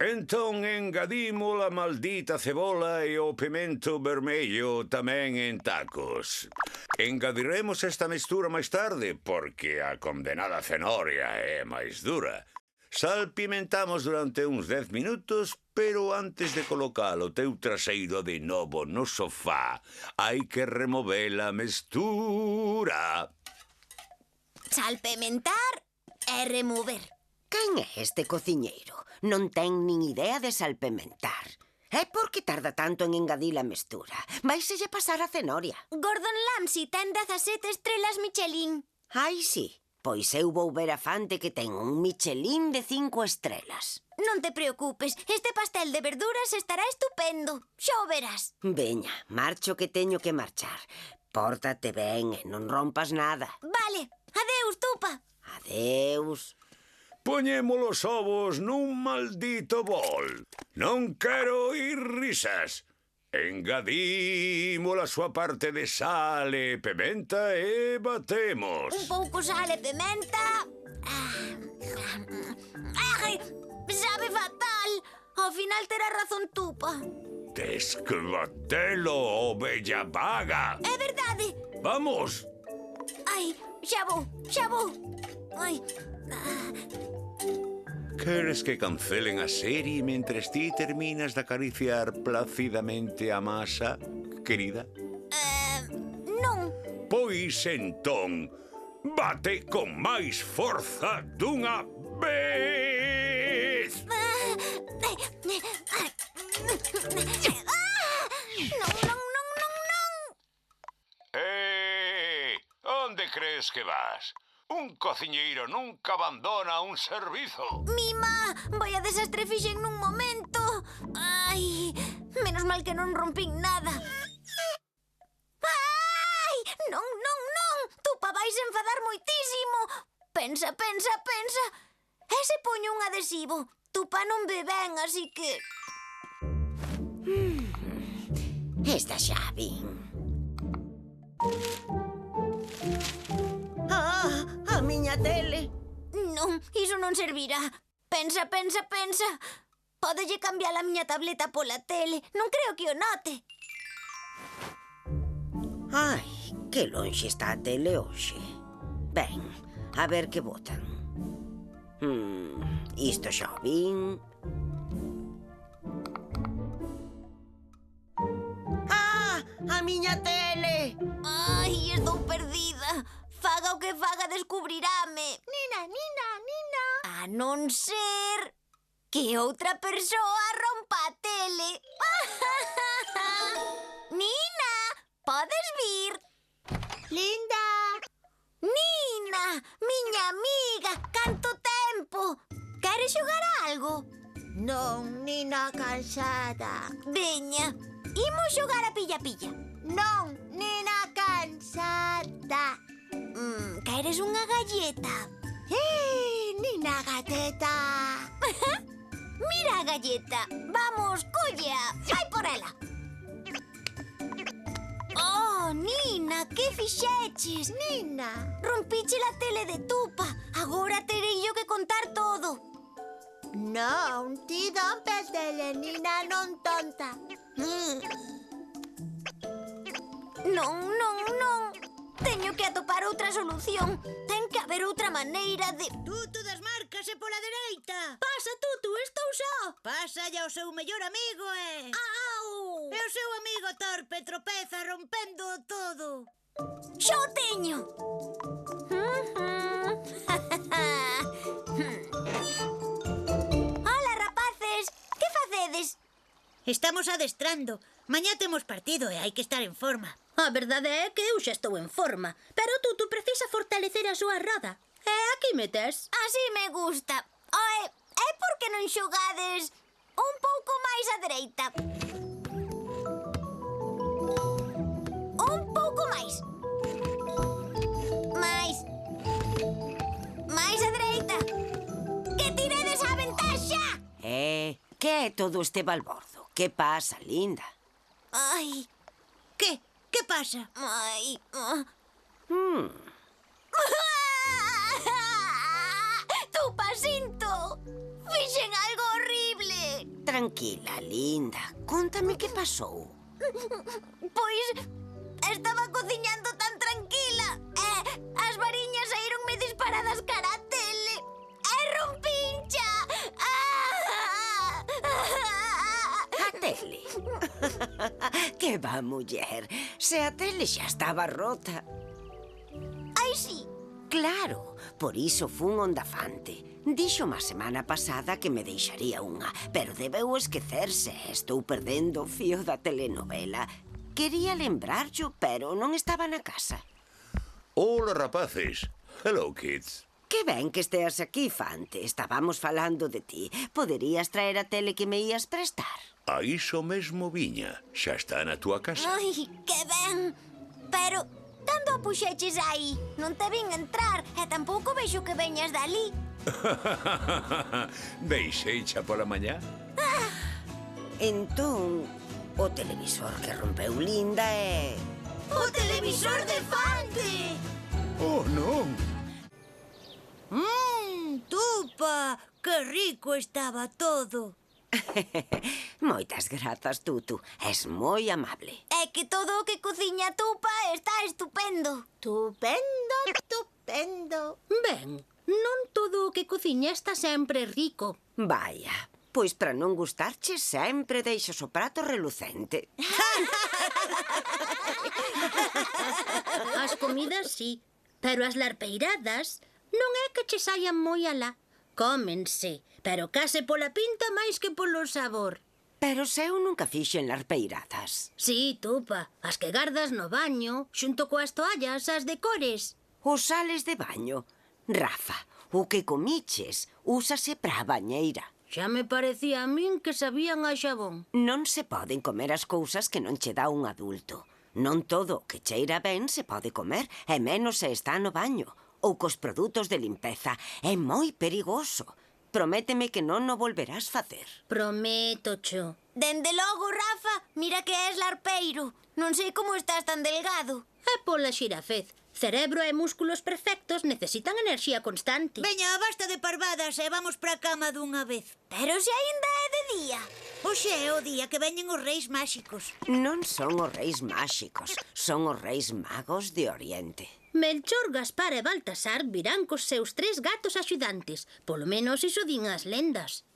Entón engadimos a maldita cebola e o pimento vermello tamén en tacos. Engadiremos esta mistura máis tarde porque a condenada cenoria é máis dura. Salpimentamos durante uns 10 minutos, pero antes de colocar o teu traseiro de novo no sofá, hai que remover a mestura. Salpementar e remover. Quen é este cociñeiro? Non ten nin idea de salpementar. É porque tarda tanto en engadir a mestura. Vaiselle pasar a cenoria. Gordon Ramsay ten 17 estrelas Michelin. Ai, sí. Pois eu vou ver a Fante que ten un Michelin de 5 estrelas. Non te preocupes, este pastel de verduras estará estupendo. Xa o verás. Veña, marcho que teño que marchar. Pórtate ben e non rompas nada. Vale, adeus, Tupa. Adeus. Poñemos os ovos nun maldito bol. Non quero oír risas. Engadimos a súa parte de sal e pimenta e batemos. Un pouco sal e pimenta. Ai, sabe fatal. Ao final terá razón Tupa. Tes que batelo, ovella vaga. É verdade. Vamos. Ai, xa vou. Ai. Queres que cancelen a serie mentres ti terminas de acariciar placidamente a masa, querida? Non. Pois entón, bate con máis forza dunha vez! Non. Onde crees que vas? Un cociñeiro nunca abandona un servizo. Mima, vaya desastre fixen nun momento. Ai, menos mal que non rompín nada. Ai, non. Tupa vais enfadar moitísimo. Pensa. E se poño un adhesivo? Tupa non ve ben, así que... Esta xa vin. A miña tele. Non, iso non servirá. Pensa. Pódelle cambiar a miña tableta pola tele. Non creo que o note. Ai, que lonxe está a tele hoxe. Ben, a ver que botan. Isto xa o vin. A miña tele! Ai, estou perdida. Faga o que faga, descubrirame. Nina. A non ser que outra persoa rompa a tele. Nina, podes vir? Linda. Nina, miña amiga, canto tempo. Queres xogar a algo? Non, Nina cansada. Veña, imos xogar a pilla-pilla. Non, Nina cansada. Queres unha galleta? Nina gateta. Mira a galleta. Vamos, colla. Vai por ela. Oh, Nina, que fixeches? Nina. Rompiche a tele de Tupa. Agora terei eu que contar todo. Non, ti rompetele, Nina, non tonta. Non. Teño que atopar outra solución. Ten que haber outra maneira de... Tutu das marcas e pola dereita. Pasa, Tutu, estou só. Pásalle ao seu mellor amigo e... Au! E o seu amigo torpe tropeza rompendo todo. Xa o teño. Hola, rapaces. Que facedes? Estamos adestrando. Mañá temos partido e hai que estar en forma. A verdade é que eu xa estou en forma, pero Tutu precisa fortalecer a súa roda. E aquí me tes. Así me gusta. Oe, é porque non xogades un pouco máis á dereita. Un pouco máis. Máis á dereita. Que tiredes á ventaxa. Que é todo este balbordo? Que pasa, linda? Ai, Que pasa? ai... Tupa, sinto. Fixen algo horrible. tranquila, linda. Contame que pasou. Pois estaba cociñando tan tranquila e as variñas saíronme disparadas cara a tele e rompincha. A tele? Que va, muller. Se a tele xa estaba rota. Ai, sí. Claro, por iso fun ondafante. Dixo má semana pasada que me deixaría unha, pero debeu esquecerse. Estou perdendo o fío da telenovela. Quería lembrarllo, pero non estaba na casa. Hola, rapaces. Hello, kids. Que ben que esteas aquí, Fante. Estábamos falando de ti. Poderías traer a tele que me ías prestar? A iso mesmo viña. Xa está na túa casa. Ai, que ben. Pero, cando a puxeches aí? Non te vin entrar e tampouco vexo que veñas dali. Deixeixa pola mañá? Entón, o televisor que rompeu Linda é... O televisor de Fante! Oh, non. Tupa, que rico estaba todo. Moitas grazas, Tutu. És moi amable. É que todo o que cociña Tupa está estupendo. Estupendo, estupendo. Ben, non todo o que cociña está sempre rico. Vaya, pois para non gustarche sempre deixas o prato relucente. As comidas sí, pero as larpeiradas non é que che saian moi alá. Cómense, pero case pola pinta máis que polo sabor. Pero se eu nunca fixen larpeiradas. Sí, Tupa, as que gardas no baño, xunto coas toallas, as de cores. Os sales de baño. Rafa, o que comiches úsase para a bañeira. Xa me parecía a min que sabían a xabón. Non se poden comer as cousas que non che dá un adulto. Non todo o que cheira ben se pode comer, e menos se está no baño ou cos produtos de limpeza. É moi perigoso. Prométeme que non o volverás facer. Prometo, cho. Dende logo, Rafa, mira que és larpeiro. Non sei como estás tan delgado. É pola xirafez. Cerebro e músculos perfectos necesitan enerxía constante. Veña, basta de parvadas e vamos para a cama dunha vez. Pero se aínda é de día. Hoxe é o día que veñen os reis máxicos. Non son os reis máxicos, son os reis magos de Oriente. Melchor, Gaspar e Baltasar virán cos seus 3 gatos axudantes. Polo menos iso din as lendas.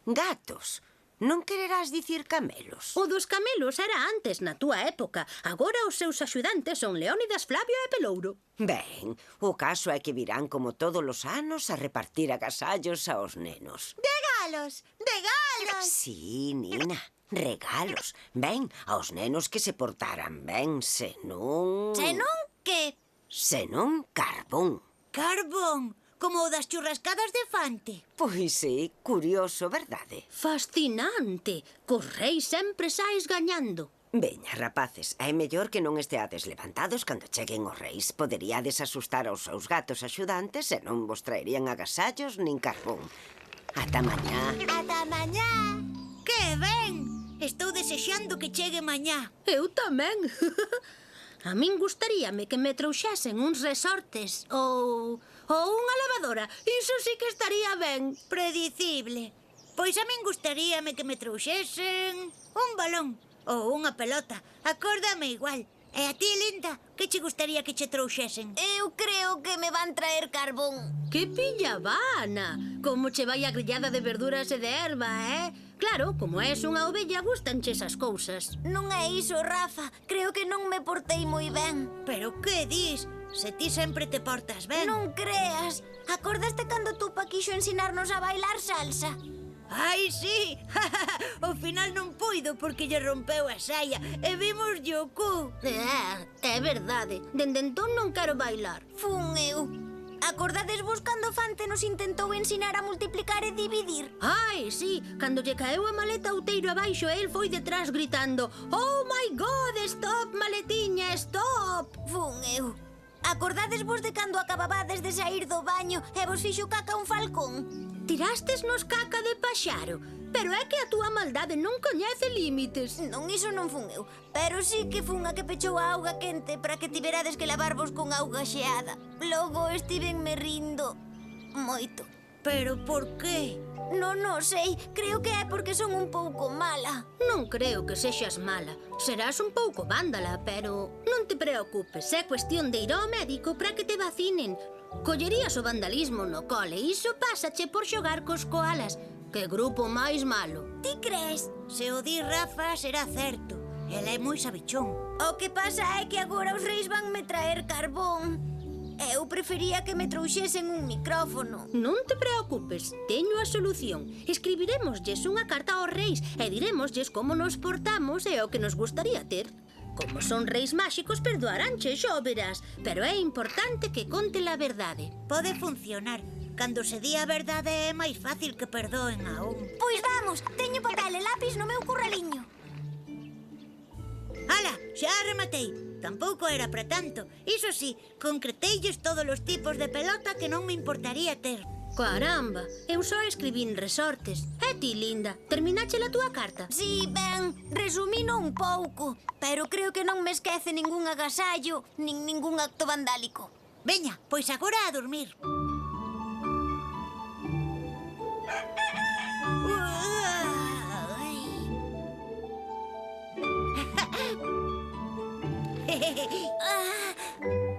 Gatos? Non quererás dicir camelos? O dos camelos era antes, na túa época. Agora os seus axudantes son Leónidas, Flavio e Pelouro. Ben, o caso é que virán como todos os anos a repartir agasallos aos nenos. Regalos, regalos. Sí, Nina, regalos. Ben, aos nenos que se portaran ben, senón... Senón que... Senón carbón. Carbón, como o das churrascadas de Fante. Pois sí, curioso, verdade? Fascinante. Cos reis sempre sais gañando. Veña, rapaces, é mellor que non esteades levantados cando cheguen os reis. Poderíades asustar aos seus gatos axudantes e non vos traerían agasallos nin carbón. Ata mañá. Ata mañá. Que ben! Estou desexando que chegue mañá. Eu tamén. A min gustaríame que me trouxesen uns resortes ou unha lavadora. Iso sí que estaría ben. Predicible. Pois a min gustaríame que me trouxesen un balón ou unha pelota. Acórdame igual. E a ti, Linda, que che gustaría que che trouxesen? Eu creo que me van traer carbón. Que pillavana! Como che vai a grillada de verduras e de erva, Claro, como és unha ovella, gustanche esas cousas. Non é iso, Rafa. Creo que non me portei moi ben. Pero que dis? Se ti sempre te portas ben. Non creas. Acordaste cando Tupa quixo ensinarnos a bailar salsa? Ai, sí! Ao final non puido porque lle rompeu a saia e vimos o cu. É verdade. Dende entón non quero bailar. Fun eu. Acordades vos cando Fante nos intentou ensinar a multiplicar e dividir? Ai, sí, cando lle caeu a maleta outeiro abaixo, el foi detrás gritando: "Oh my God, stop, maletiña, stop!" Fun eu. Acordades vos de cando acababades de sair do baño e vos fixo caca un falcón? Tirastes nos caca de paxaro. Pero é que a túa maldade non coñece límites. Non, iso non fun eu. Pero sí que fun a que pechou a auga quente para que tiberades que lavarvos con auga xeada. Logo estivenme rindo moito. Pero por qué? Non sei, creo que é porque son un pouco mala. Non creo que sexas mala. Serás un pouco vándala, pero non te preocupes. É cuestión de ir ao médico para que te vacinen. Collerías o vandalismo no cole e iso pásache por xogar cos koalas. Que grupo máis malo. Ti crees? Se o di Rafa, será certo. Ela é moi sabichón. O que pasa é que agora os reis vanme traer carbón. Eu prefería que me trouxesen un micrófono. Non te preocupes, teño a solución. Escribiremoslles unha carta aos reis e diremoslles como nos portamos e o que nos gustaría ter. Como son reis máxicos, perdoaránche, xo verás. Pero é importante que conte a verdade. Pode funcionar. Cando se di a verdade é máis fácil que perdoen a un. Pois vamos, teño papel e lápis no meu curraliño. Ala, xa rematei. Tampouco era para tanto. Iso sí, concreteilles todos os tipos de pelota que non me importaría ter. Caramba, eu só escribín resortes. E ti, Linda, terminache a túa carta? Si, ben, resumino un pouco, pero creo que non me esquece ningún agasallo, nin ningún acto vandálico. Veña, pois agora a dormir.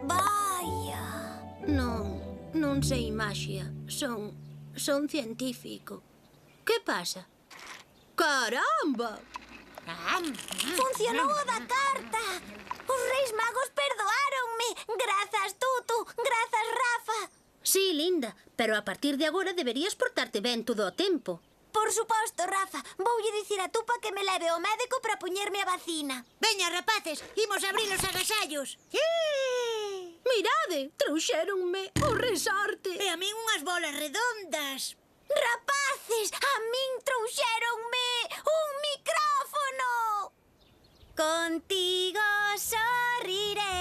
Vaya. Non sei maxia. Son científico. Que pasa? Caramba! Funcionou o da carta. Os reis magos perdoáronme. Grazas, Tutu. Grazas, Rafa. Sí, Linda, pero a partir de agora deberías portarte ben todo o tempo. Por suposto, Rafa. Voulle dicir a Tupa que me leve ao médico para poñerme a vacina. Veña, rapaces, imos abrir os agasallos. Mirade, trouxéronme o resorte. E a min unhas bolas redondas. Rapaces, a min trouxéronme un micrófono. Contigo sorrirei,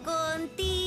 contigo